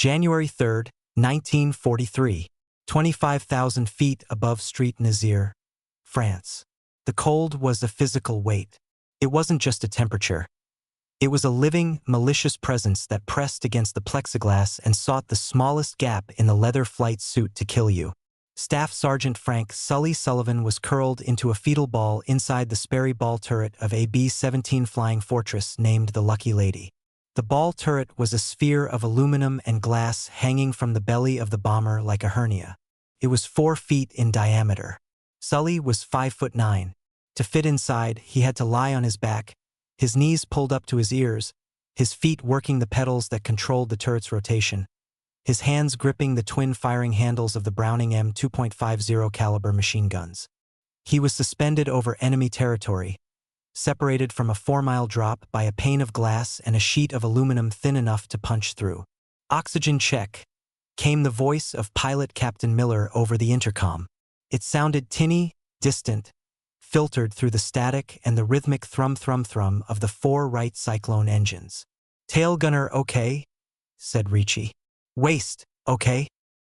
January 3, 1943. 25,000 feet above Street Nazir, France. The cold was a physical weight. It wasn't just a temperature. It was a living, malicious presence that pressed against the plexiglass and sought the smallest gap in the leather flight suit to kill you. Staff Sergeant Frank Sully Sullivan was curled into a fetal ball inside the Sperry ball turret of a B-17 Flying Fortress named the Lucky Lady. The ball turret was a sphere of aluminum and glass hanging from the belly of the bomber like a hernia. It was 4 feet in diameter. Sully was 5'9". To fit inside, he had to lie on his back, his knees pulled up to his ears, his feet working the pedals that controlled the turret's rotation, his hands gripping the twin firing handles of the Browning M2.50 caliber machine guns. He was suspended over enemy territory, separated from a 4-mile drop by a pane of glass and a sheet of aluminum thin enough to punch through. "Oxygen check," came the voice of pilot Captain Miller over the intercom. It sounded tinny, distant, filtered through the static and the rhythmic thrum-thrum-thrum of the 4 Wright Cyclone engines. "Tail gunner okay?" said Ricci. "Waist, okay?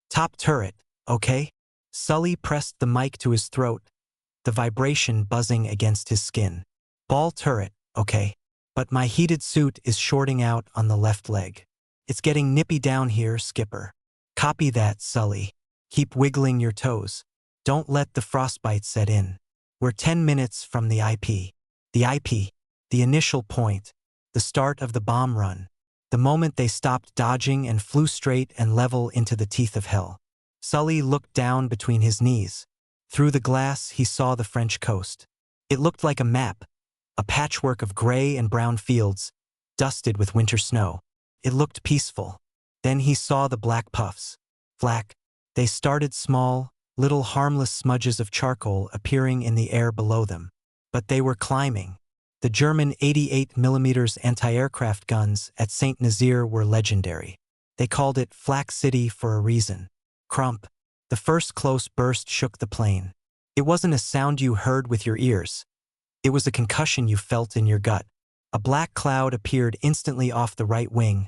Top turret, okay?" Sully pressed the mic to his throat, the vibration buzzing against his skin. "Ball turret, okay. But my heated suit is shorting out on the left leg. It's getting nippy down here, Skipper." "Copy that, Sully. Keep wiggling your toes. Don't let the frostbite set in. We're 10 minutes from the IP." The IP, the initial point, the start of the bomb run, the moment they stopped dodging and flew straight and level into the teeth of hell. Sully looked down between his knees. Through the glass, he saw the French coast. It looked like a map, a patchwork of gray and brown fields, dusted with winter snow. It looked peaceful. Then he saw the black puffs. Flak. They started small, little harmless smudges of charcoal appearing in the air below them. But they were climbing. The German 88mm anti-aircraft guns at St. Nazaire were legendary. They called it Flak City for a reason. Crump. The first close burst shook the plane. It wasn't a sound you heard with your ears. It was a concussion you felt in your gut. A black cloud appeared instantly off the right wing,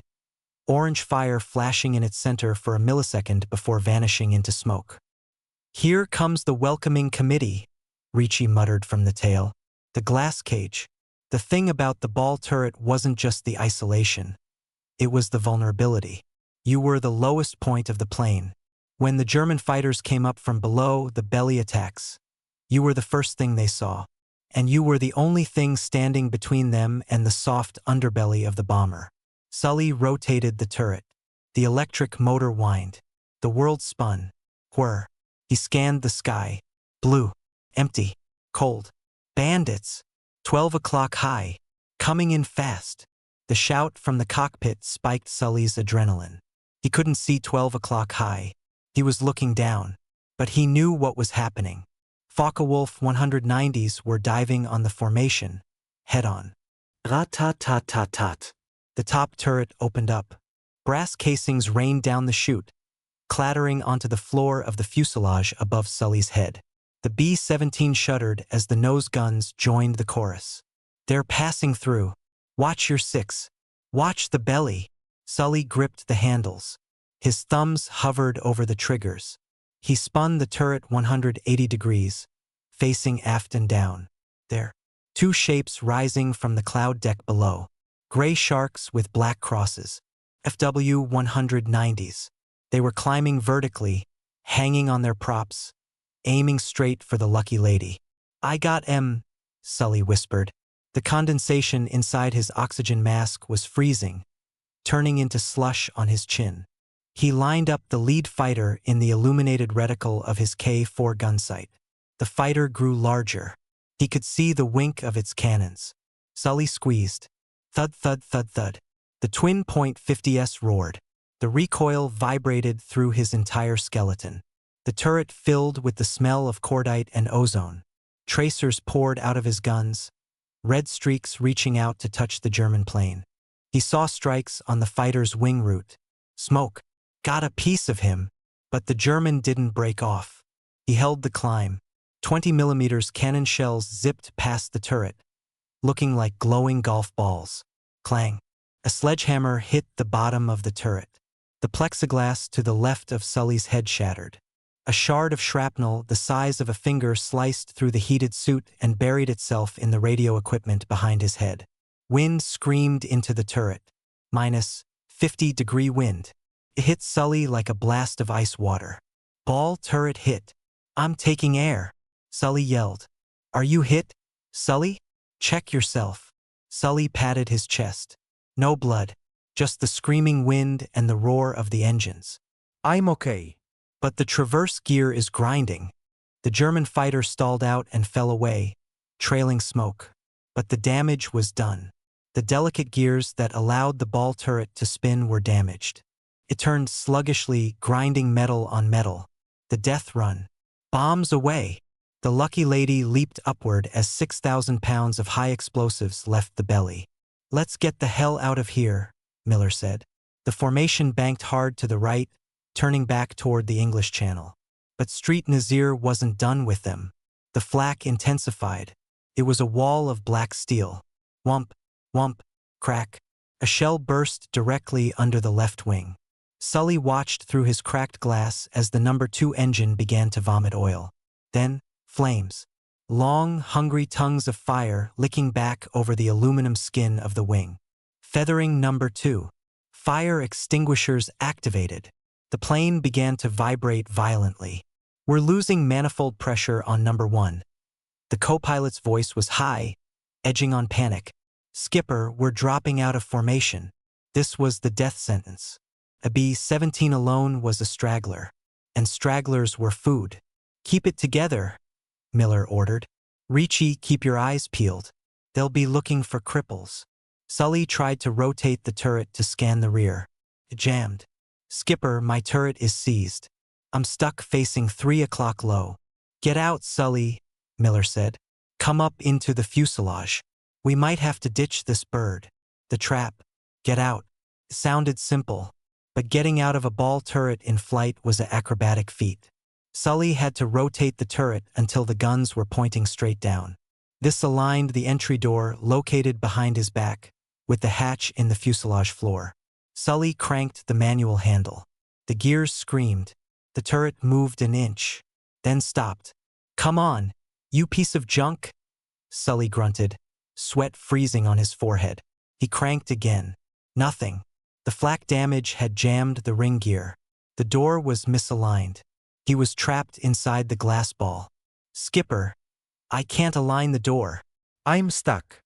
orange fire flashing in its center for a millisecond before vanishing into smoke. "Here comes the welcoming committee," Ricci muttered from the tail. The glass cage. The thing about the ball turret wasn't just the isolation. It was the vulnerability. You were the lowest point of the plane. When the German fighters came up from below, the belly attacks, you were the first thing they saw. And you were the only thing standing between them and the soft underbelly of the bomber. Sully rotated the turret. The electric motor whined. The world spun. Whir. He scanned the sky. Blue. Empty. Cold. Bandits. 12 o'clock high. Coming in fast. The shout from the cockpit spiked Sully's adrenaline. He couldn't see 12 o'clock high. He was looking down. But he knew what was happening. Focke-Wulf 190s were diving on the formation, head-on. Rat-tat-tat-tat-tat. The top turret opened up. Brass casings rained down the chute, clattering onto the floor of the fuselage above Sully's head. The B-17 shuddered as the nose guns joined the chorus. "They're passing through. Watch your 6. Watch the belly." Sully gripped the handles. His thumbs hovered over the triggers. He spun the turret 180 degrees, facing aft and down. There. 2 shapes rising from the cloud deck below. Gray sharks with black crosses. FW-190s. They were climbing vertically, hanging on their props, aiming straight for the Lucky Lady. "I got M," Sully whispered. The condensation inside his oxygen mask was freezing, turning into slush on his chin. He lined up the lead fighter in the illuminated reticle of his K4 gun sight. The fighter grew larger. He could see the wink of its cannons. Sully squeezed. Thud, thud, thud, thud. The twin .50s roared. The recoil vibrated through his entire skeleton. The turret filled with the smell of cordite and ozone. Tracers poured out of his guns, red streaks reaching out to touch the German plane. He saw strikes on the fighter's wing root. Smoke. Got a piece of him, but the German didn't break off. He held the climb. 20mm cannon shells zipped past the turret, looking like glowing golf balls. Clang. A sledgehammer hit the bottom of the turret. The plexiglass to the left of Sully's head shattered. A shard of shrapnel the size of a finger sliced through the heated suit and buried itself in the radio equipment behind his head. Wind screamed into the turret. Minus 50-degree wind. It hit Sully like a blast of ice water. Ball turret hit. I'm taking air, Sully yelled. Are you hit, Sully? Check yourself. Sully patted his chest. No blood, just the screaming wind and the roar of the engines. I'm okay. But the traverse gear is grinding. The German fighter stalled out and fell away, trailing smoke. But the damage was done. The delicate gears that allowed the ball turret to spin were damaged. It turned sluggishly, grinding metal on metal. The death run. Bombs away. The lucky lady leaped upward as 6,000 pounds of high explosives left the belly. Let's get the hell out of here, Miller said. The formation banked hard to the right, turning back toward the English Channel. But Street Nazir wasn't done with them. The flak intensified. It was a wall of black steel. Whump, whump, crack. A shell burst directly under the left wing. Sully watched through his cracked glass as the No. 2 engine began to vomit oil. Then, flames. Long, hungry tongues of fire licking back over the aluminum skin of the wing. Feathering No. 2. Fire extinguishers activated. The plane began to vibrate violently. We're losing manifold pressure on No. 1. The co-pilot's voice was high, edging on panic. Skipper, we're dropping out of formation. This was the death sentence. A B-17 alone was a straggler. And stragglers were food. Keep it together, Miller ordered. Ricci, keep your eyes peeled. They'll be looking for cripples. Sully tried to rotate the turret to scan the rear. It jammed. Skipper, my turret is seized. I'm stuck facing 3 o'clock low. Get out, Sully, Miller said. Come up into the fuselage. We might have to ditch this bird. The trap. Get out. It sounded simple, but getting out of a ball turret in flight was an acrobatic feat. Sully had to rotate the turret until the guns were pointing straight down. This aligned the entry door located behind his back, with the hatch in the fuselage floor. Sully cranked the manual handle. The gears screamed. The turret moved an inch, then stopped. Come on, you piece of junk, Sully grunted, sweat freezing on his forehead. He cranked again. Nothing. The flak damage had jammed the ring gear. The door was misaligned. He was trapped inside the glass ball. Skipper, I can't align the door. I'm stuck.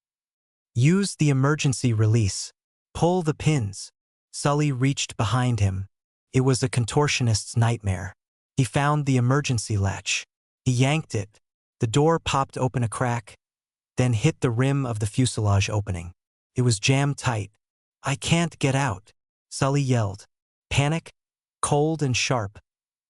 Use the emergency release. Pull the pins. Sully reached behind him. It was a contortionist's nightmare. He found the emergency latch. He yanked it. The door popped open a crack, then hit the rim of the fuselage opening. It was jammed tight. I can't get out, Sully yelled. Panic, cold and sharp,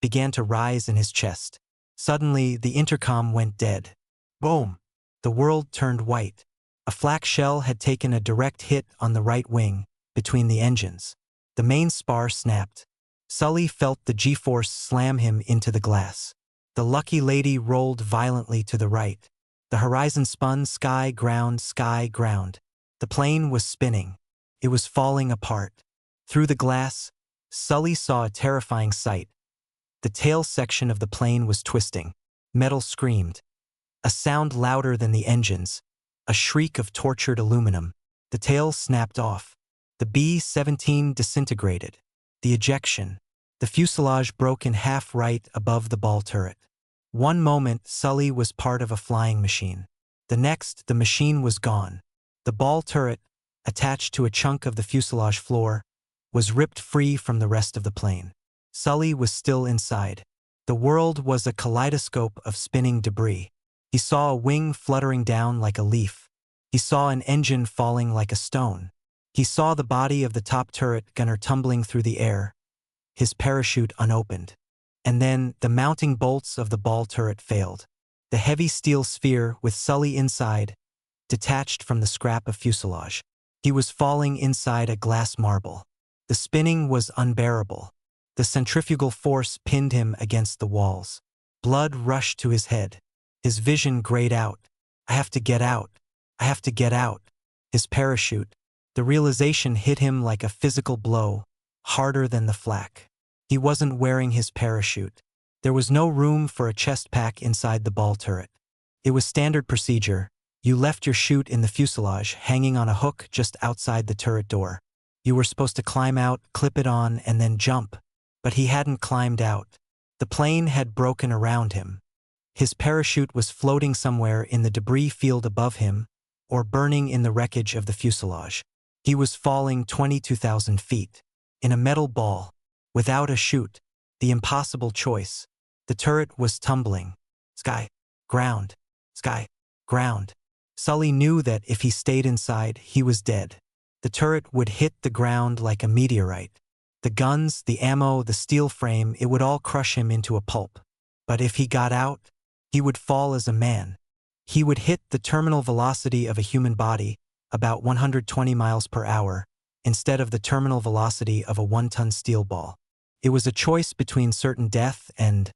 began to rise in his chest. Suddenly, the intercom went dead. Boom! The world turned white. A flak shell had taken a direct hit on the right wing, between the engines. The main spar snapped. Sully felt the G-force slam him into the glass. The lucky lady rolled violently to the right. The horizon spun sky, ground, sky, ground. The plane was spinning. It was falling apart. Through the glass, Sully saw a terrifying sight. The tail section of the plane was twisting. Metal screamed. A sound louder than the engines. A shriek of tortured aluminum. The tail snapped off. The B-17 disintegrated. The ejection. The fuselage broke in half right above the ball turret. One moment, Sully was part of a flying machine. The next, the machine was gone. The ball turret, attached to a chunk of the fuselage floor, was ripped free from the rest of the plane. Sully was still inside. The world was a kaleidoscope of spinning debris. He saw a wing fluttering down like a leaf. He saw an engine falling like a stone. He saw the body of the top turret gunner tumbling through the air, his parachute unopened. And then the mounting bolts of the ball turret failed. The heavy steel sphere, with Sully inside, detached from the scrap of fuselage. He was falling inside a glass marble. The spinning was unbearable. The centrifugal force pinned him against the walls. Blood rushed to his head. His vision grayed out. I have to get out. I have to get out. His parachute. The realization hit him like a physical blow, harder than the flak. He wasn't wearing his parachute. There was no room for a chest pack inside the ball turret. It was standard procedure. You left your chute in the fuselage hanging on a hook just outside the turret door. You were supposed to climb out, clip it on, and then jump. But he hadn't climbed out. The plane had broken around him. His parachute was floating somewhere in the debris field above him, or burning in the wreckage of the fuselage. He was falling 22,000 feet, in a metal ball, without a chute, the impossible choice. The turret was tumbling. Sky, ground, sky, ground. Sully knew that if he stayed inside, he was dead. The turret would hit the ground like a meteorite. The guns, the ammo, the steel frame, it would all crush him into a pulp. But if he got out, he would fall as a man. He would hit the terminal velocity of a human body, about 120 miles per hour, instead of the terminal velocity of a 1-ton steel ball. It was a choice between certain death and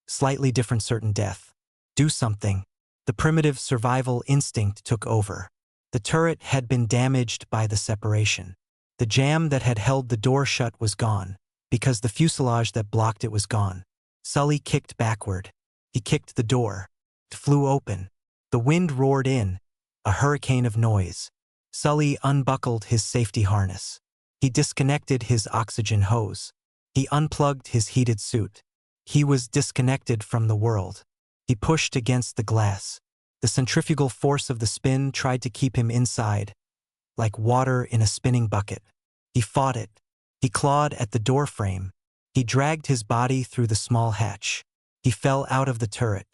slightly different certain death. Do something. The primitive survival instinct took over. The turret had been damaged by the separation. The jam that had held the door shut was gone, because the fuselage that blocked it was gone. Sully kicked backward. He kicked the door. It flew open. The wind roared in, a hurricane of noise. Sully unbuckled his safety harness. He disconnected his oxygen hose. He unplugged his heated suit. He was disconnected from the world. He pushed against the glass. The centrifugal force of the spin tried to keep him inside, like water in a spinning bucket. He fought it. He clawed at the door frame. He dragged his body through the small hatch. He fell out of the turret.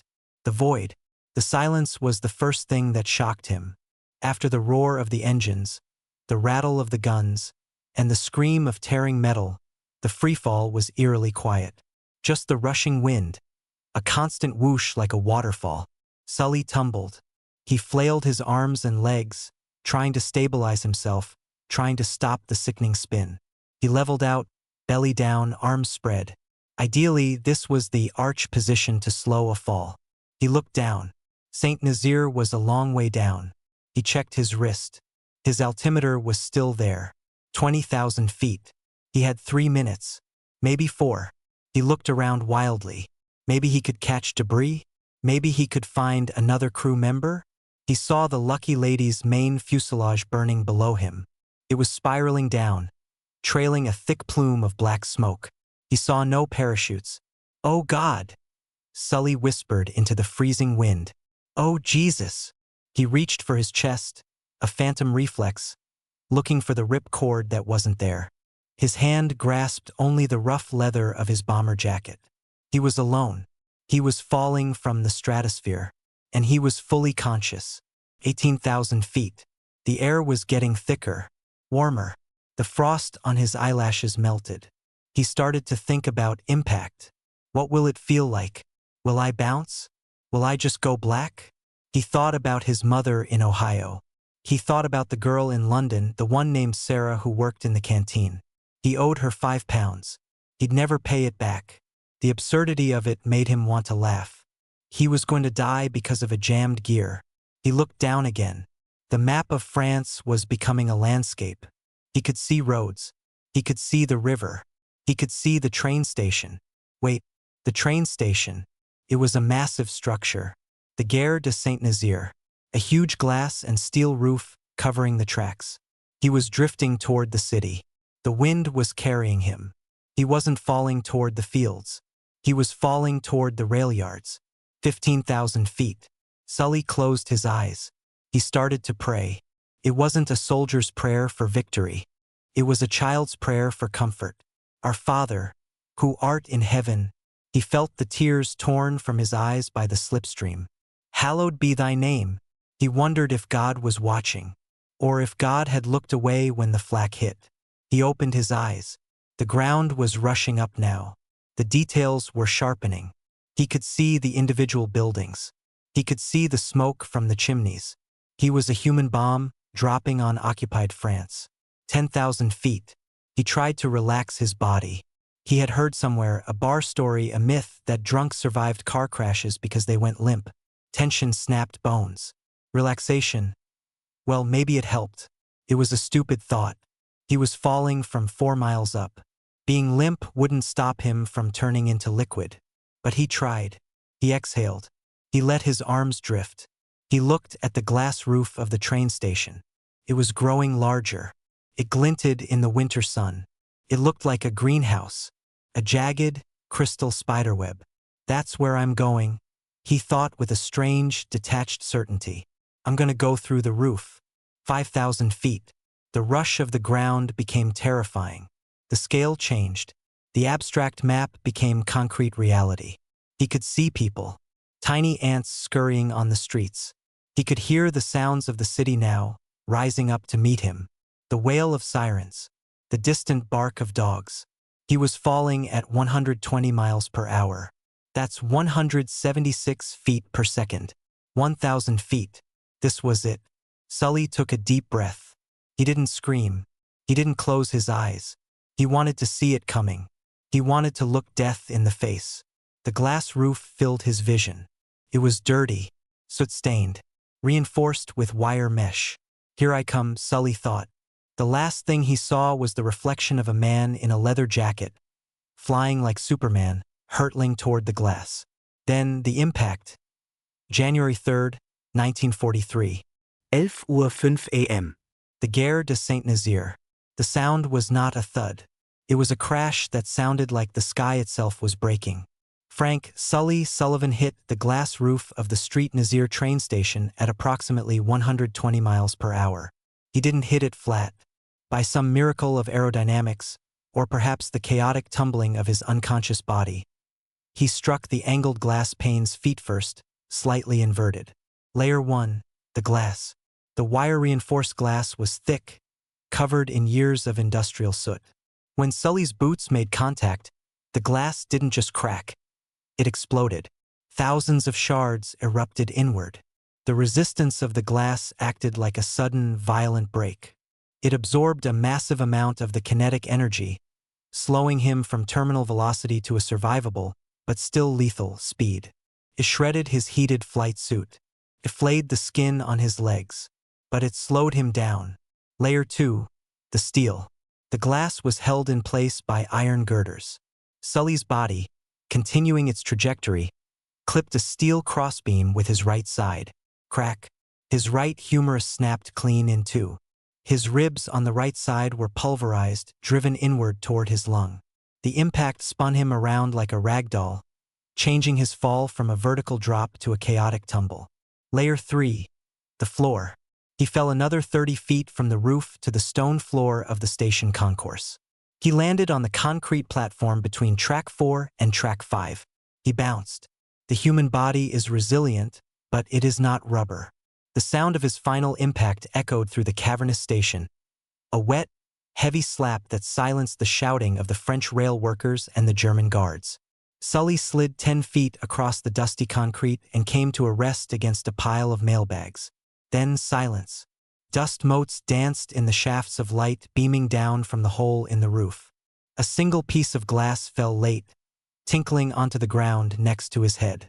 The void, the silence was the first thing that shocked him. After the roar of the engines, the rattle of the guns, and the scream of tearing metal, the freefall was eerily quiet. Just the rushing wind, a constant whoosh like a waterfall. Sully tumbled. He flailed his arms and legs, trying to stabilize himself, trying to stop the sickening spin. He leveled out, belly down, arms spread. Ideally, this was the arch position to slow a fall. He looked down. St. Nazaire was a long way down. He checked his wrist. His altimeter was still there. 20,000 feet. He had 3 minutes. Maybe 4. He looked around wildly. Maybe he could catch debris? Maybe he could find another crew member? He saw the Lucky Lady's main fuselage burning below him. It was spiraling down, trailing a thick plume of black smoke. He saw no parachutes. "Oh God!" Sully whispered into the freezing wind. "Oh Jesus!" He reached for his chest, a phantom reflex, looking for the rip cord that wasn't there. His hand grasped only the rough leather of his bomber jacket. He was alone. He was falling from the stratosphere, and he was fully conscious. 18,000 feet. The air was getting thicker, warmer. The frost on his eyelashes melted. He started to think about impact. What will it feel like? Will I bounce? Will I just go black? He thought about his mother in Ohio. He thought about the girl in London, the one named Sarah who worked in the canteen. He owed her £5. He'd never pay it back. The absurdity of it made him want to laugh. He was going to die because of a jammed gear. He looked down again. The map of France was becoming a landscape. He could see roads. He could see the river. He could see the train station. Wait, the train station. It was a massive structure. The Gare de Saint-Nazaire. A huge glass and steel roof covering the tracks. He was drifting toward the city. The wind was carrying him. He wasn't falling toward the fields. He was falling toward the rail yards. 15,000 feet. Sully closed his eyes. He started to pray. It wasn't a soldier's prayer for victory. It was a child's prayer for comfort. Our Father, who art in heaven. He felt the tears torn from his eyes by the slipstream. Hallowed be thy name. He wondered if God was watching, or if God had looked away when the flak hit. He opened his eyes. The ground was rushing up now. The details were sharpening. He could see the individual buildings. He could see the smoke from the chimneys. He was a human bomb dropping on occupied France. 10,000 feet. He tried to relax his body. He had heard somewhere, a bar story, a myth, that drunks survived car crashes because they went limp. Tension snapped bones. Relaxation. Well, maybe it helped. It was a stupid thought. He was falling from 4 miles up. Being limp wouldn't stop him from turning into liquid. But he tried. He exhaled. He let his arms drift. He looked at the glass roof of the train station. It was growing larger. It glinted in the winter sun. It looked like a greenhouse, a jagged, crystal spiderweb. That's where I'm going, he thought with a strange, detached certainty. I'm gonna go through the roof. 5,000 feet. The rush of the ground became terrifying. The scale changed. The abstract map became concrete reality. He could see people, tiny ants scurrying on the streets. He could hear the sounds of the city now, rising up to meet him. The wail of sirens, the distant bark of dogs. He was falling at 120 miles per hour. That's 176 feet per second. 1,000 feet. This was it. Sully took a deep breath. He didn't scream. He didn't close his eyes. He wanted to see it coming. He wanted to look death in the face. The glass roof filled his vision. It was dirty, soot-stained, reinforced with wire mesh. Here I come, Sully thought. The last thing he saw was the reflection of a man in a leather jacket, flying like Superman, hurtling toward the glass. Then the impact. January 3rd, 1943. 11:05 a.m. The Gare de Saint-Nazaire. The sound was not a thud. It was a crash that sounded like the sky itself was breaking. Frank Sully Sullivan hit the glass roof of the Street Nazaire train station at approximately 120 miles per hour. He didn't hit it flat. By some miracle of aerodynamics, or perhaps the chaotic tumbling of his unconscious body. He struck the angled glass panes feet first, slightly inverted. Layer 1, the glass. The wire-reinforced glass was thick, covered in years of industrial soot. When Sully's boots made contact, the glass didn't just crack. It exploded. Thousands of shards erupted inward. The resistance of the glass acted like a sudden, violent break. It absorbed a massive amount of the kinetic energy, slowing him from terminal velocity to a survivable, but still lethal, speed. It shredded his heated flight suit. It flayed the skin on his legs. But it slowed him down. Layer 2, the steel. The glass was held in place by iron girders. Sully's body, continuing its trajectory, clipped a steel crossbeam with his right side. Crack. His right humerus snapped clean in two. His ribs on the right side were pulverized, driven inward toward his lung. The impact spun him around like a rag doll, changing his fall from a vertical drop to a chaotic tumble. Layer 3, the floor. He fell another 30 feet from the roof to the stone floor of the station concourse. He landed on the concrete platform between track 4 and track 5. He bounced. The human body is resilient, but it is not rubber. The sound of his final impact echoed through the cavernous station. A wet, heavy slap that silenced the shouting of the French rail workers and the German guards. Sully slid 10 feet across the dusty concrete and came to a rest against a pile of mailbags. Then silence. Dust motes danced in the shafts of light beaming down from the hole in the roof. A single piece of glass fell late, tinkling onto the ground next to his head.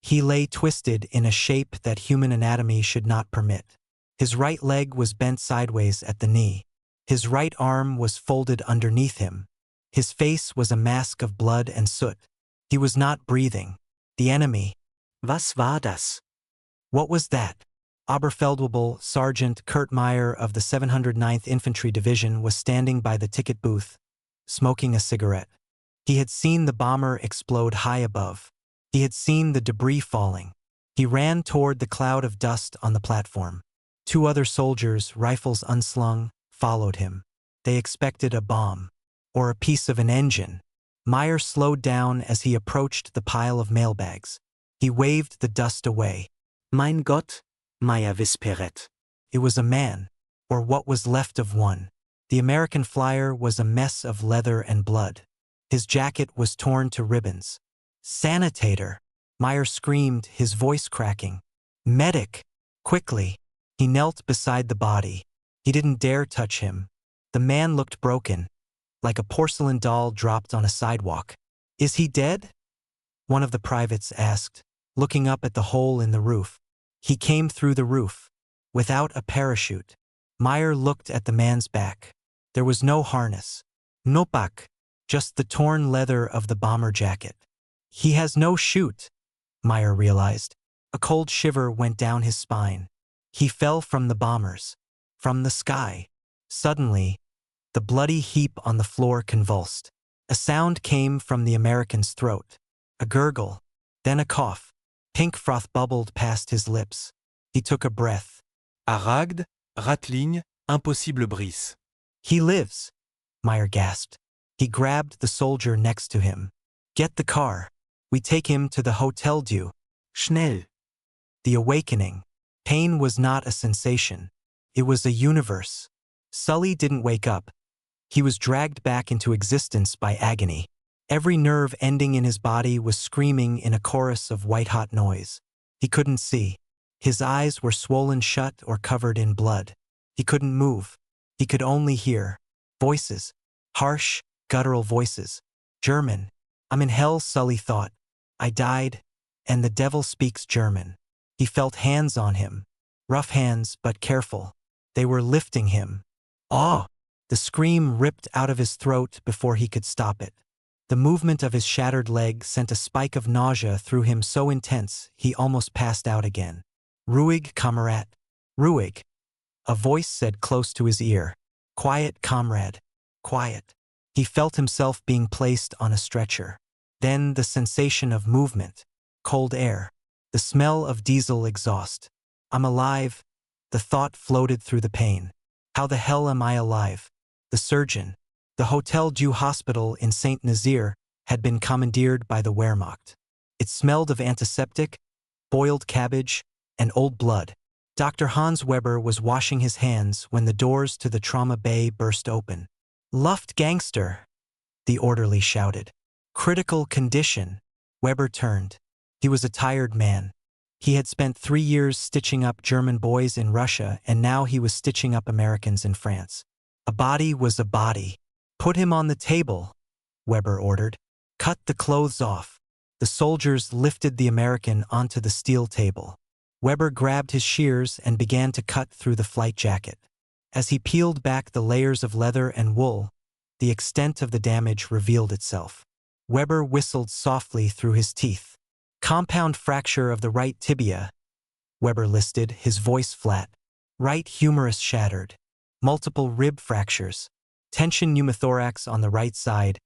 He lay twisted in a shape that human anatomy should not permit. His right leg was bent sideways at the knee. His right arm was folded underneath him. His face was a mask of blood and soot. He was not breathing. The enemy. Was war das? What was that? Oberfeldwebel Sergeant Kurt Meyer of the 709th Infantry Division was standing by the ticket booth, smoking a cigarette. He had seen the bomber explode high above. He had seen the debris falling. He ran toward the cloud of dust on the platform. Two other soldiers, rifles unslung, followed him. They expected a bomb, or a piece of an engine. Meyer slowed down as he approached the pile of mailbags. He waved the dust away. Mein Gott, Meyer whisperet. It was a man, or what was left of one. The American flyer was a mess of leather and blood. His jacket was torn to ribbons. Sanitator! Meyer screamed, his voice cracking. Medic! Quickly! He knelt beside the body. He didn't dare touch him. The man looked broken, like a porcelain doll dropped on a sidewalk. Is he dead? One of the privates asked, looking up at the hole in the roof. He came through the roof, without a parachute. Meyer looked at the man's back. There was no harness. No pack. just the torn leather of the bomber jacket. He has no chute, Meyer realized. A cold shiver went down his spine. He fell from the bombers. From the sky. Suddenly, the bloody heap on the floor convulsed. A sound came from the American's throat. A gurgle, then a cough. Pink froth bubbled past his lips. He took a breath. Aragd, Ratling, impossible brise. He lives, Meyer gasped. He grabbed the soldier next to him. Get the car. We take him to the Hotel Dieu. Schnell. The awakening. Pain was not a sensation. It was a universe. Sully didn't wake up. He was dragged back into existence by agony. Every nerve ending in his body was screaming in a chorus of white-hot noise. He couldn't see. His eyes were swollen shut or covered in blood. He couldn't move. He could only hear voices. Harsh, guttural voices. German. I'm in hell, Sully thought. I died, and the devil speaks German. He felt hands on him. Rough hands, but careful. They were lifting him. Oh! The scream ripped out of his throat before he could stop it. The movement of his shattered leg sent a spike of nausea through him so intense he almost passed out again. Ruhig, Kamerad. Ruhig. A voice said close to his ear. Quiet, comrade. Quiet. He felt himself being placed on a stretcher. Then the sensation of movement. Cold air. The smell of diesel exhaust. I'm alive. The thought floated through the pain. How the hell am I alive? The surgeon. The Hotel Dieu hospital in Saint Nazaire had been commandeered by the Wehrmacht. It smelled of antiseptic, boiled cabbage, and old blood. Dr. Hans Weber was washing his hands when the doors to the trauma bay burst open. Luft Gangster, the orderly shouted. Critical condition. Weber turned. He was a tired man. He had spent 3 years stitching up German boys in Russia, and now he was stitching up Americans in France. A body was a body. Put him on the table, Weber ordered. Cut the clothes off. The soldiers lifted the American onto the steel table. Weber grabbed his shears and began to cut through the flight jacket. As he peeled back the layers of leather and wool, the extent of the damage revealed itself. Weber whistled softly through his teeth. Compound fracture of the right tibia, Weber listed, his voice flat. Right humerus shattered. Multiple rib fractures. Tension pneumothorax on the right side.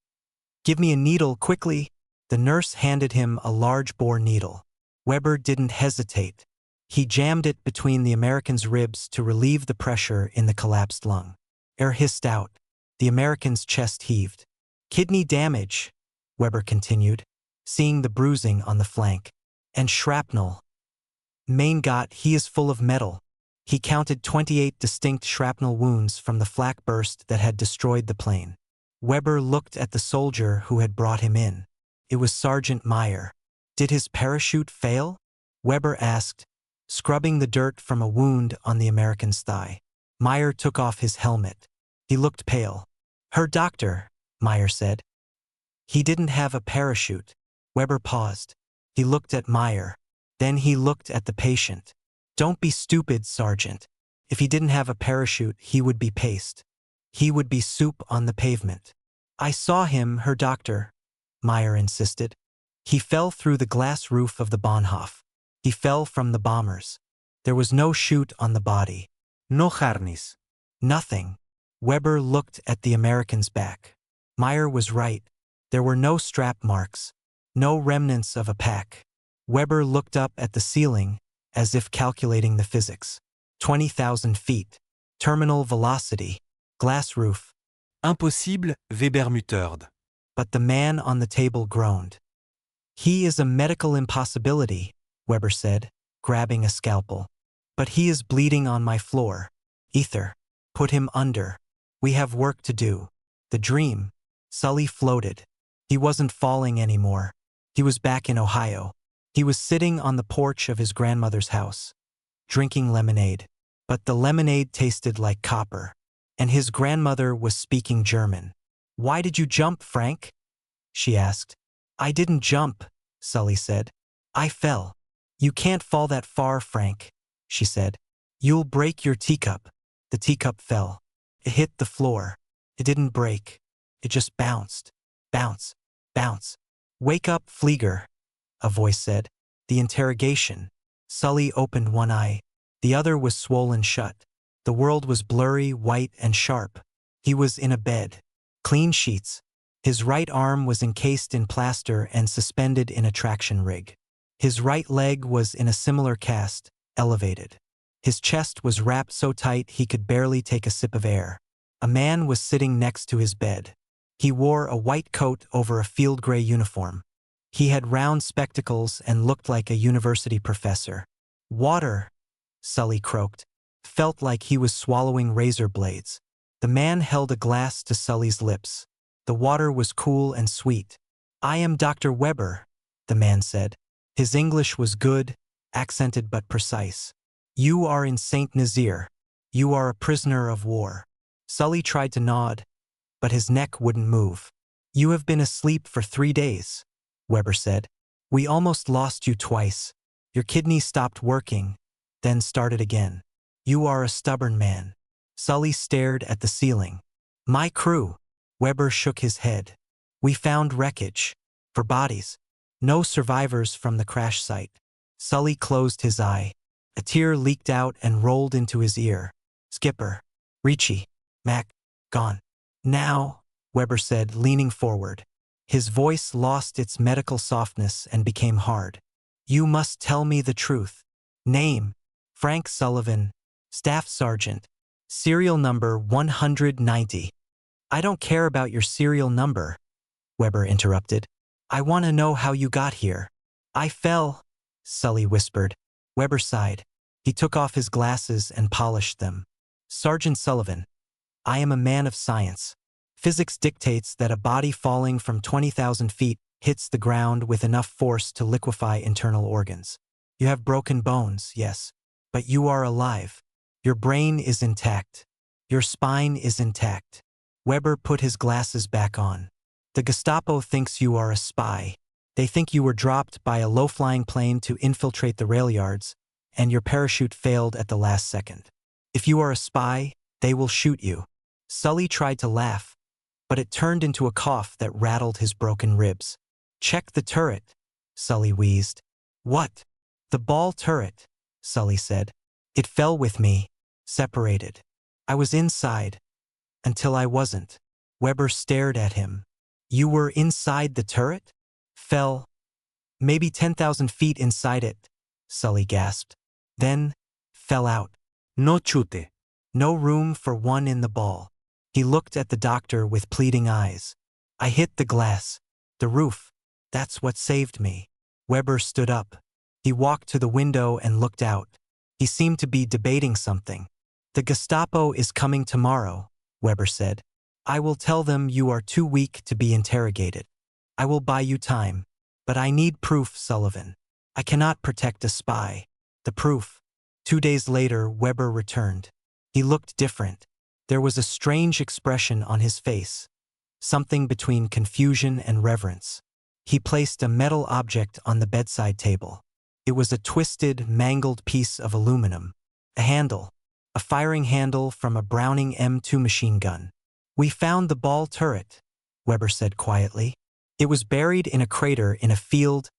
Give me a needle, quickly. The nurse handed him a large bore needle. Weber didn't hesitate. He jammed it between the American's ribs to relieve the pressure in the collapsed lung. Air hissed out. The American's chest heaved. Kidney damage, Weber continued, seeing the bruising on the flank. And shrapnel. Mein Gott, he is full of metal. He counted 28 distinct shrapnel wounds from the flak burst that had destroyed the plane. Weber looked at the soldier who had brought him in. It was Sergeant Meyer. Did his parachute fail? Weber asked, scrubbing the dirt from a wound on the American's thigh. Meyer took off his helmet. He looked pale. Herr Doctor, Meyer said. He didn't have a parachute. Weber paused. He looked at Meyer. Then he looked at the patient. Don't be stupid, Sergeant. If he didn't have a parachute, he would be paste. He would be soup on the pavement. I saw him, Herr Doctor, Meyer insisted. He fell through the glass roof of the Bahnhof. He fell from the bombers. There was no chute on the body. No harness. Nothing. Weber looked at the American's back. Meyer was right. There were no strap marks. No remnants of a pack. Weber looked up at the ceiling, as if calculating the physics. 20,000 feet. Terminal velocity. Glass roof. Impossible, Weber-Mutterd. But the man on the table groaned. He is a medical impossibility, Weber said, grabbing a scalpel. But he is bleeding on my floor. Ether. Put him under. We have work to do. The dream. Sully floated. He wasn't falling anymore. He was back in Ohio. He was sitting on the porch of his grandmother's house, drinking lemonade. But the lemonade tasted like copper. And his grandmother was speaking German. Why did you jump, Frank? She asked. I didn't jump, Sully said. I fell. You can't fall that far, Frank, she said. You'll break your teacup. The teacup fell. It hit the floor. It didn't break. It just bounced. Bounce, bounce. Wake up, Flieger, a voice said. The interrogation. Sully opened one eye. The other was swollen shut. The world was blurry, white, and sharp. He was in a bed. Clean sheets. His right arm was encased in plaster and suspended in a traction rig. His right leg was in a similar cast, elevated. His chest was wrapped so tight he could barely take a sip of air. A man was sitting next to his bed. He wore a white coat over a field gray uniform. He had round spectacles and looked like a university professor. Water, Sully croaked. Felt like he was swallowing razor blades. The man held a glass to Sully's lips. The water was cool and sweet. I am Dr. Weber, the man said. His English was good, accented but precise. You are in Saint Nazaire. You are a prisoner of war. Sully tried to nod, but his neck wouldn't move. You have been asleep for 3 days, Weber said. We almost lost you twice. Your kidney stopped working, then started again. You are a stubborn man. Sully stared at the ceiling. My crew. Weber shook his head. We found wreckage. For bodies. No survivors from the crash site. Sully closed his eye. A tear leaked out and rolled into his ear. Skipper. Ricci. Mac. Gone. Now, Weber said, leaning forward. His voice lost its medical softness and became hard. You must tell me the truth. Name. Frank Sullivan. Staff Sergeant. Serial number 190. I don't care about your serial number, Weber interrupted. I want to know how you got here. I fell, Sully whispered. Weber sighed. He took off his glasses and polished them. Sergeant Sullivan, I am a man of science. Physics dictates that a body falling from 20,000 feet hits the ground with enough force to liquefy internal organs. You have broken bones, yes, but you are alive. Your brain is intact. Your spine is intact. Weber put his glasses back on. The Gestapo thinks you are a spy. They think you were dropped by a low-flying plane to infiltrate the rail yards, and your parachute failed at the last second. If you are a spy, they will shoot you. Sully tried to laugh, but it turned into a cough that rattled his broken ribs. Check the turret, Sully wheezed. What? The ball turret, Sully said. It fell with me, separated. I was inside, until I wasn't. Weber stared at him. You were inside the turret? Fell. Maybe 10,000 feet inside it, Sully gasped. Then, fell out. No chute. No room for one in the ball. He looked at the doctor with pleading eyes. I hit the glass. The roof. That's what saved me. Weber stood up. He walked to the window and looked out. He seemed to be debating something. The Gestapo is coming tomorrow, Weber said. I will tell them you are too weak to be interrogated. I will buy you time. But I need proof, Sullivan. I cannot protect a spy. The proof. 2 days later, Weber returned. He looked different. There was a strange expression on his face, something between confusion and reverence. He placed a metal object on the bedside table. It was a twisted, mangled piece of aluminum. A handle. A firing handle from a Browning M2 machine gun. We found the ball turret, Weber said quietly. It was buried in a crater in a field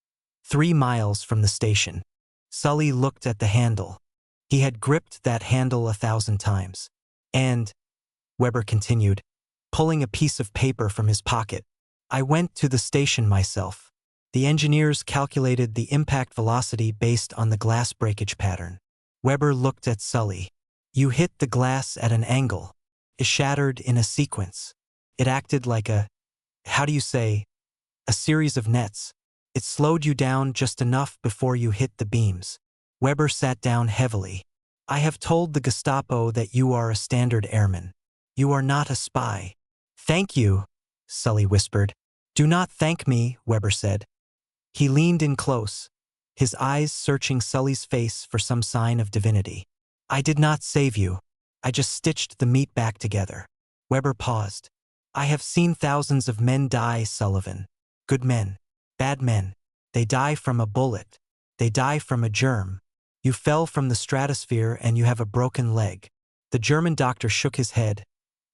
3 miles from the station. Sully looked at the handle. He had gripped that handle 1,000 times. And, Weber continued, pulling a piece of paper from his pocket, I went to the station myself. The engineers calculated the impact velocity based on the glass breakage pattern. Weber looked at Sully. You hit the glass at an angle. It shattered in a sequence. It acted like a series of nets. It slowed you down just enough before you hit the beams. Weber sat down heavily. I have told the Gestapo that you are a standard airman. You are not a spy. Thank you, Sully whispered. Do not thank me, Weber said. He leaned in close, his eyes searching Sully's face for some sign of divinity. I did not save you. I just stitched the meat back together. Weber paused. I have seen thousands of men die, Sullivan. Good men. Bad men. They die from a bullet. They die from a germ. You fell from the stratosphere and you have a broken leg. The German doctor shook his head,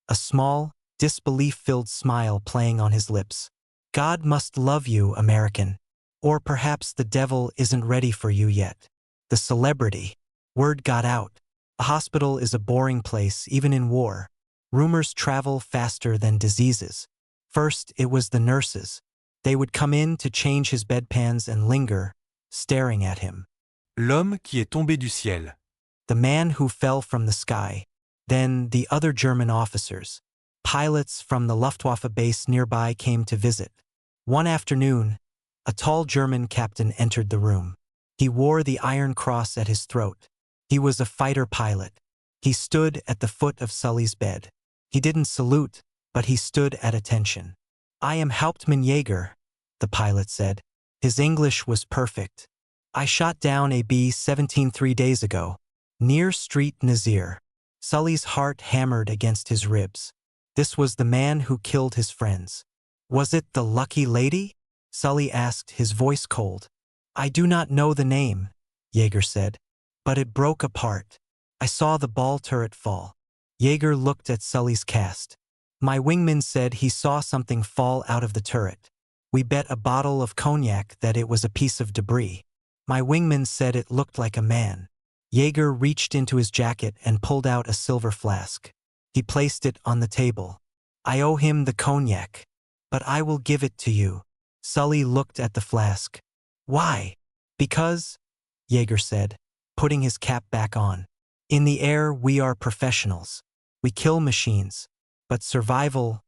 a small, disbelief-filled smile playing on his lips. God must love you, American. Or perhaps the devil isn't ready for you yet. The celebrity. Word got out. A hospital is a boring place, even in war. Rumors travel faster than diseases. First, it was the nurses. They would come in to change his bedpans and linger, staring at him. L'homme qui est tombé du ciel. The man who fell from the sky. Then the other German officers. Pilots from the Luftwaffe base nearby came to visit. One afternoon, a tall German captain entered the room. He wore the Iron Cross at his throat. He was a fighter pilot. He stood at the foot of Sully's bed. He didn't salute, but he stood at attention. I am Hauptmann Jäger, the pilot said. His English was perfect. I shot down a B-17 3 days ago, near Street Nazir. Sully's heart hammered against his ribs. This was the man who killed his friends. Was it the lucky lady? Sully asked, his voice cold. I do not know the name, Jäger said, but it broke apart. I saw the ball turret fall. Jäger looked at Sully's cast. My wingman said he saw something fall out of the turret. We bet a bottle of cognac that it was a piece of debris. My wingman said it looked like a man. Jäger reached into his jacket and pulled out a silver flask. He placed it on the table. I owe him the cognac, but I will give it to you. Sully looked at the flask. Why? Because, Jäger said, putting his cap back on. In the air, we are professionals. We kill machines. But survival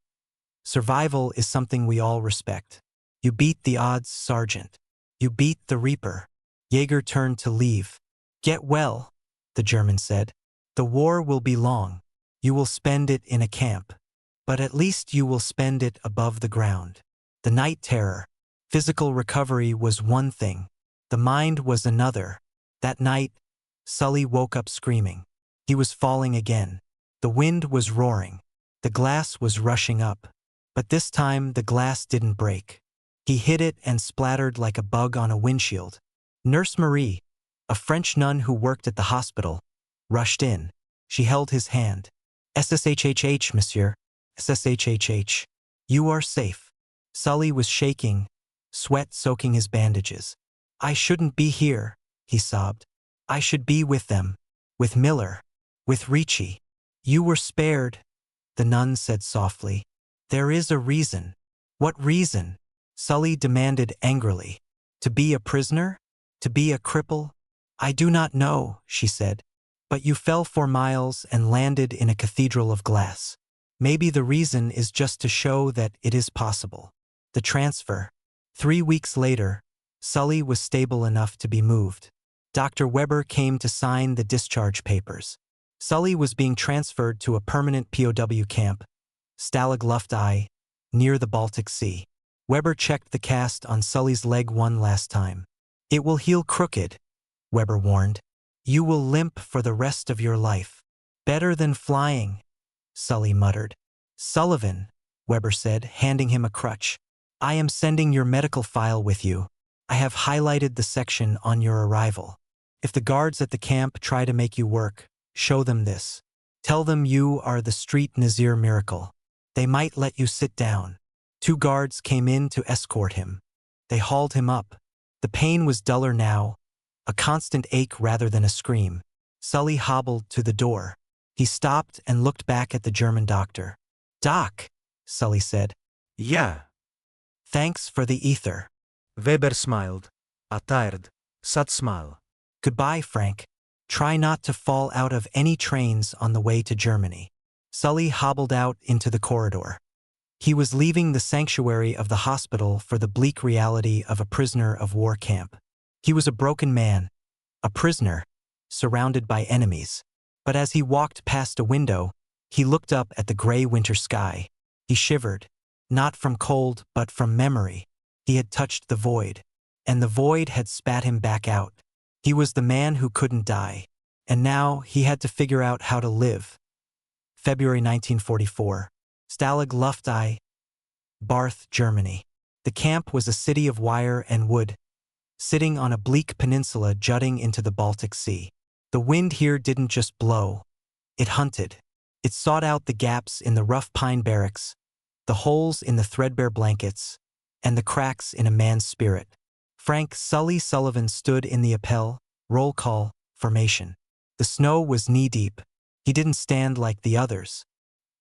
is something we all respect. You beat the odds, Sergeant. You beat the Reaper. Jäger turned to leave. Get well, the German said. The war will be long. You will spend it in a camp. But at least you will spend it above the ground. The night terror. Physical recovery was one thing. The mind was another. That night, Sully woke up screaming. He was falling again. The wind was roaring. The glass was rushing up. But this time the glass didn't break. He hit it and splattered like a bug on a windshield. Nurse Marie, a French nun who worked at the hospital, rushed in. She held his hand. SSHHH, monsieur. SSHHH. You are safe. Sully was shaking, sweat soaking his bandages. I shouldn't be here, he sobbed. I should be with them. With Miller. With Ricci. You were spared, the nun said softly. There is a reason. What reason? Sully demanded angrily. To be a prisoner? To be a cripple? I do not know, she said. But you fell 4 miles and landed in a cathedral of glass. Maybe the reason is just to show that it is possible. The transfer. 3 weeks later, Sully was stable enough to be moved. Dr. Weber came to sign the discharge papers. Sully was being transferred to a permanent POW camp, Stalag Luft I, near the Baltic Sea. Weber checked the cast on Sully's leg one last time. It will heal crooked, Weber warned. You will limp for the rest of your life. Better than flying, Sully muttered. Sullivan, Weber said, handing him a crutch. I am sending your medical file with you. I have highlighted the section on your arrival. If the guards at the camp try to make you work, show them this. Tell them you are the Street Nazir miracle. They might let you sit down. 2 guards came in to escort him. They hauled him up. The pain was duller now, a constant ache rather than a scream. Sully hobbled to the door. He stopped and looked back at the German doctor. Doc, Sully said. Yeah. Thanks for the ether. Weber smiled. A tired, sad smile. Goodbye, Frank. Try not to fall out of any trains on the way to Germany. Sully hobbled out into the corridor. He was leaving the sanctuary of the hospital for the bleak reality of a prisoner of war camp. He was a broken man, a prisoner, surrounded by enemies. But as he walked past a window, he looked up at the gray winter sky. He shivered, not from cold but from memory. He had touched the void, and the void had spat him back out. He was the man who couldn't die, and now he had to figure out how to live. February 1944. Stalag Luft I, Barth, Germany. The camp was a city of wire and wood, sitting on a bleak peninsula jutting into the Baltic Sea. The wind here didn't just blow. It hunted. It sought out the gaps in the rough pine barracks, the holes in the threadbare blankets, and the cracks in a man's spirit. Frank Sully Sullivan stood in the Appel, roll call, formation. The snow was knee-deep. He didn't stand like the others.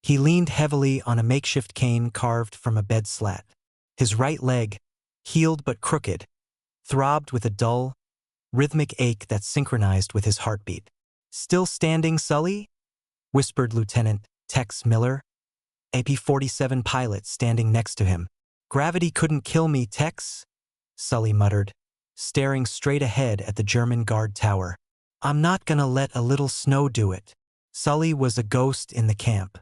He leaned heavily on a makeshift cane carved from a bed slat. His right leg, healed but crooked, throbbed with a dull, rhythmic ache that synchronized with his heartbeat. "Still standing, Sully?" whispered Lieutenant Tex Miller, AP-47 pilot standing next to him. "Gravity couldn't kill me, Tex," Sully muttered, staring straight ahead at the German guard tower. "I'm not gonna let a little snow do it." Sully was a ghost in the camp,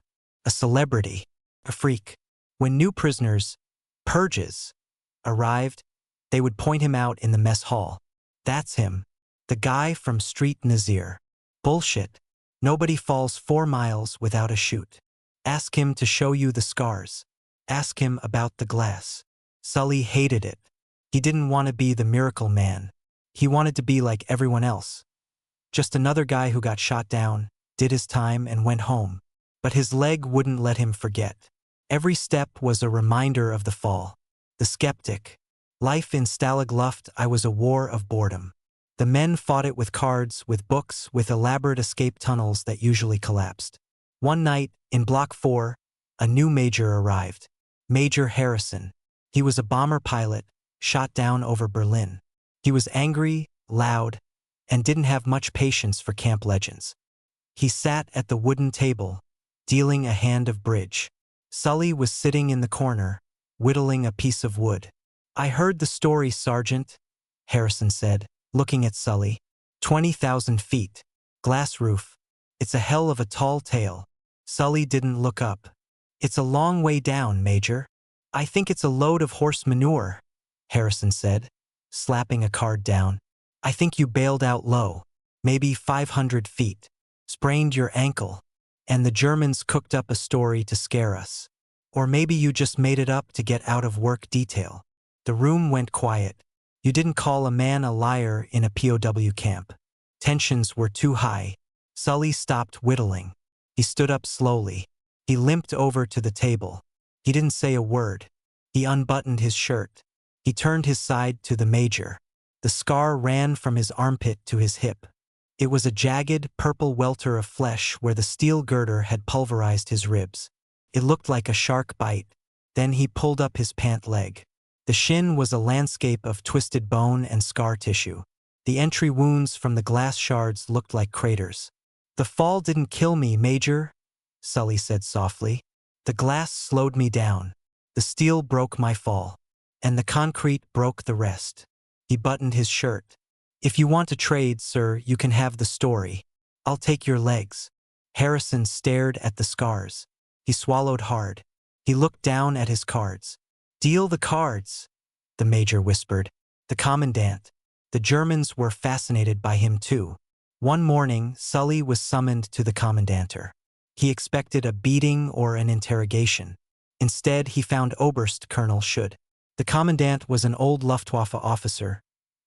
a celebrity, a freak. When new prisoners, purges, arrived, they would point him out in the mess hall. "That's him, the guy from Street Nazir." Bullshit. Nobody falls 4 miles without a chute. Ask him to show you the scars. Ask him about the glass. Sully hated it. He didn't want to be the miracle man. He wanted to be like everyone else. Just another guy who got shot down, did his time, and went home. But his leg wouldn't let him forget. Every step was a reminder of the fall. The skeptic. Life in Stalag Luft I was a war of boredom. The men fought it with cards, with books, with elaborate escape tunnels that usually collapsed. One night, in Block 4, a new major arrived. Major Harrison. He was a bomber pilot, shot down over Berlin. He was angry, loud, and didn't have much patience for camp legends. He sat at the wooden table, dealing a hand of bridge. Sully was sitting in the corner, whittling a piece of wood. "I heard the story, Sergeant," Harrison said, looking at Sully. 20,000 feet. Glass roof. It's a hell of a tall tale. Sully didn't look up. "It's a long way down, Major." "I think it's a load of horse manure," Harrison said, slapping a card down. "I think you bailed out low. Maybe 500 feet. Sprained your ankle. And the Germans cooked up a story to scare us. Or maybe you just made it up to get out of work detail." The room went quiet. You didn't call a man a liar in a POW camp. Tensions were too high. Sully stopped whittling. He stood up slowly. He limped over to the table. He didn't say a word. He unbuttoned his shirt. He turned his side to the major. The scar ran from his armpit to his hip. It was a jagged, purple welter of flesh where the steel girder had pulverized his ribs. It looked like a shark bite. Then he pulled up his pant leg. The shin was a landscape of twisted bone and scar tissue. The entry wounds from the glass shards looked like craters. "The fall didn't kill me, Major," Sully said softly. "The glass slowed me down. The steel broke my fall. And the concrete broke the rest." He buttoned his shirt. "If you want to trade, sir, you can have the story. I'll take your legs." Harrison stared at the scars. He swallowed hard. He looked down at his cards. "Deal the cards," the major whispered. "The commandant." The Germans were fascinated by him too. One morning, Sully was summoned to the commandanter. He expected a beating or an interrogation. Instead, he found Oberst Colonel Schud. The commandant was an old Luftwaffe officer,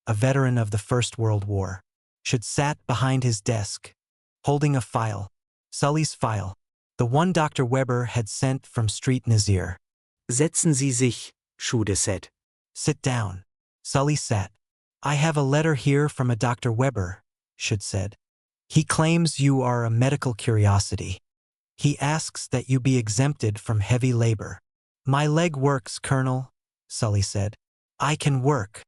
a veteran of the First World War. Schud sat behind his desk, holding a file. Sully's file. The one Dr. Weber had sent from Street Nazir. Setzen Sie sich, Schud said. "Sit down." Sully sat. "I have a letter here from a Dr. Weber," Schud said. "He claims you are a medical curiosity. He asks that you be exempted from heavy labor." "My leg works, Colonel," Sully said. "I can work."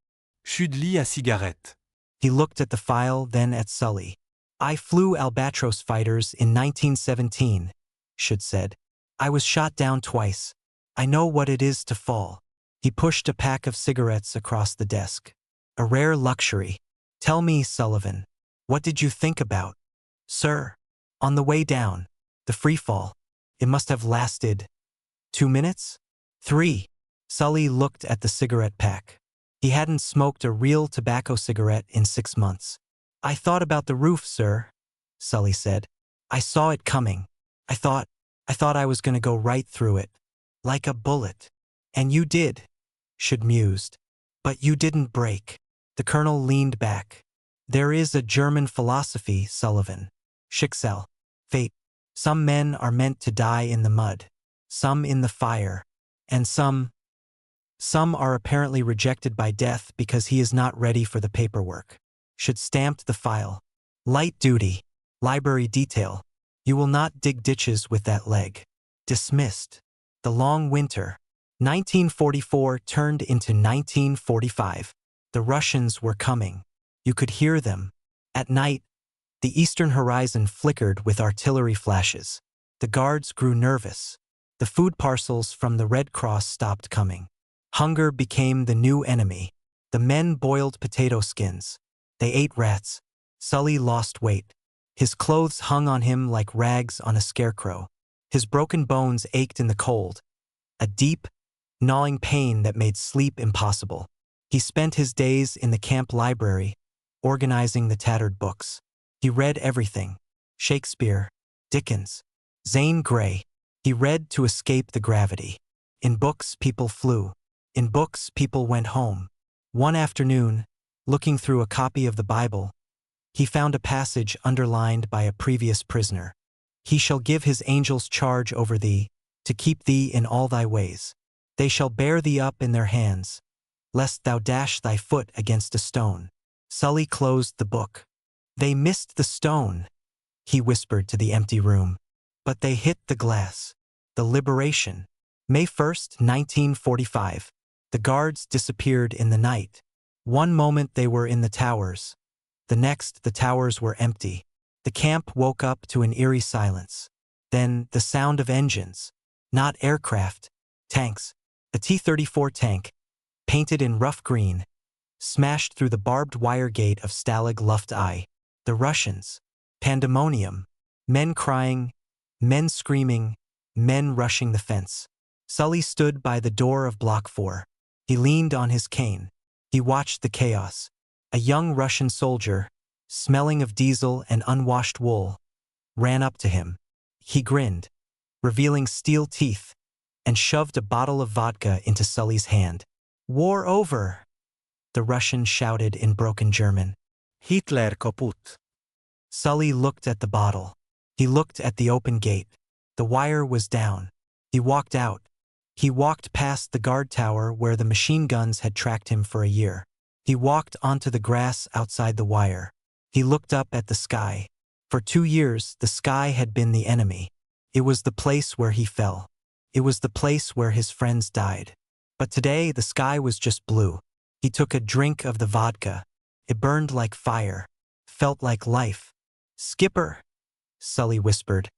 Schud lit à cigarette. He looked at the file, then at Sully. "I flew Albatros fighters in 1917, Schud said. "I was shot down twice. I know what it is to fall." He pushed a pack of cigarettes across the desk. "A rare luxury. Tell me, Sullivan, what did you think about?" "Sir, on the way down, the free fall, it must have lasted 2 minutes? 3. Sully looked at the cigarette pack. He hadn't smoked a real tobacco cigarette in 6 months. "I thought about the roof, sir," Sully said. "I saw it coming. I thought I was going to go right through it. Like a bullet. And you did," Schud mused. "But you didn't break." The colonel leaned back. "There is a German philosophy, Sullivan. Schicksal. Fate. Some men are meant to die in the mud. Some in the fire. And some Some are apparently rejected by death because he is not ready for the paperwork. Should stamped the file. Light duty. Library detail. You will not dig ditches with that leg. Dismissed. The long winter. 1944 turned into 1945. The Russians were coming. You could hear them. At night, the eastern horizon flickered with artillery flashes. The guards grew nervous. The food parcels from the Red Cross stopped coming. Hunger became the new enemy. The men boiled potato skins. They ate rats. Sully lost weight. His clothes hung on him like rags on a scarecrow. His broken bones ached in the cold. A deep, gnawing pain that made sleep impossible. He spent his days in the camp library, organizing the tattered books. He read everything. Shakespeare, Dickens, Zane Grey. He read to escape the gravity. In books, people flew. In books, people went home. One afternoon, looking through a copy of the Bible, he found a passage underlined by a previous prisoner. He shall give his angels charge over thee, to keep thee in all thy ways. They shall bear thee up in their hands, lest thou dash thy foot against a stone. Sully closed the book. They missed the stone, he whispered to the empty room. But they hit the glass. The liberation. May 1st, 1945. The guards disappeared in the night. One moment they were in the towers. The next, the towers were empty. The camp woke up to an eerie silence. Then, the sound of engines. Not aircraft. Tanks. A T-34 tank, painted in rough green, smashed through the barbed wire gate of Stalag Luft I. The Russians. Pandemonium. Men crying, men screaming, men rushing the fence. Sully stood by the door of Block 4. He leaned on his cane. He watched the chaos. A young Russian soldier, smelling of diesel and unwashed wool, ran up to him. He grinned, revealing steel teeth, and shoved a bottle of vodka into Sully's hand. War over, the Russian shouted in broken German. Hitler kaput. Sully looked at the bottle. He looked at the open gate. The wire was down. He walked out. He walked past the guard tower where the machine guns had tracked him for a year. He walked onto the grass outside the wire. He looked up at the sky. For 2 years, the sky had been the enemy. It was the place where he fell. It was the place where his friends died. But today, the sky was just blue. He took a drink of the vodka. It burned like fire, felt like life. Skipper, Sully whispered,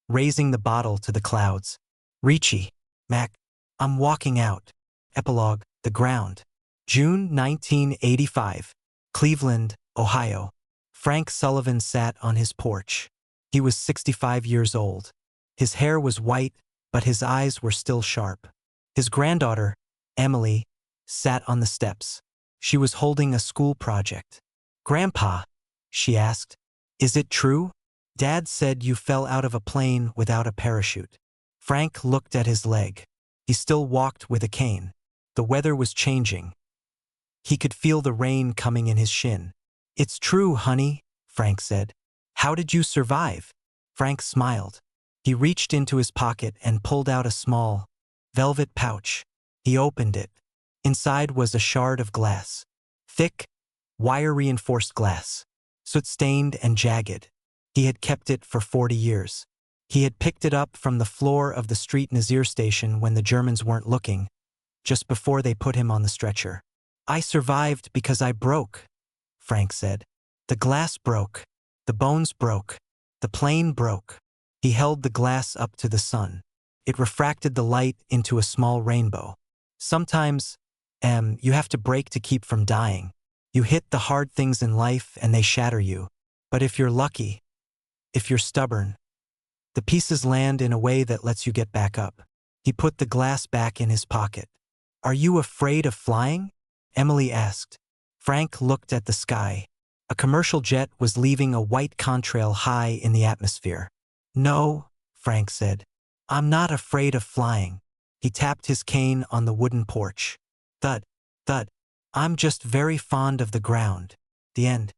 raising the bottle to the clouds. Ricci, Mac, I'm walking out. Epilogue, The Ground. June 1985. Cleveland, Ohio. Frank Sullivan sat on his porch. He was 65 years old. His hair was white, but his eyes were still sharp. His granddaughter, Emily, sat on the steps. She was holding a school project. Grandpa, she asked, is it true? Dad said you fell out of a plane without a parachute. Frank looked at his leg. He still walked with a cane. The weather was changing. He could feel the rain coming in his shin. It's true, honey, Frank said. How did you survive? Frank smiled. He reached into his pocket and pulled out a small, velvet pouch. He opened it. Inside was a shard of glass. Thick, wire-reinforced glass. Soot-stained and jagged. He had kept it for 40 years. He had picked it up from the floor of the Street Nazir station when the Germans weren't looking, just before they put him on the stretcher. I survived because I broke, Frank said. The glass broke. The bones broke. The plane broke. He held the glass up to the sun. It refracted the light into a small rainbow. Sometimes, you have to break to keep from dying. You hit the hard things in life and they shatter you. But if you're lucky, if you're stubborn, the pieces land in a way that lets you get back up. He put the glass back in his pocket. Are you afraid of flying? Emily asked. Frank looked at the sky. A commercial jet was leaving a white contrail high in the atmosphere. No, Frank said. I'm not afraid of flying. He tapped his cane on the wooden porch. Thud, thud. I'm just very fond of the ground. The end.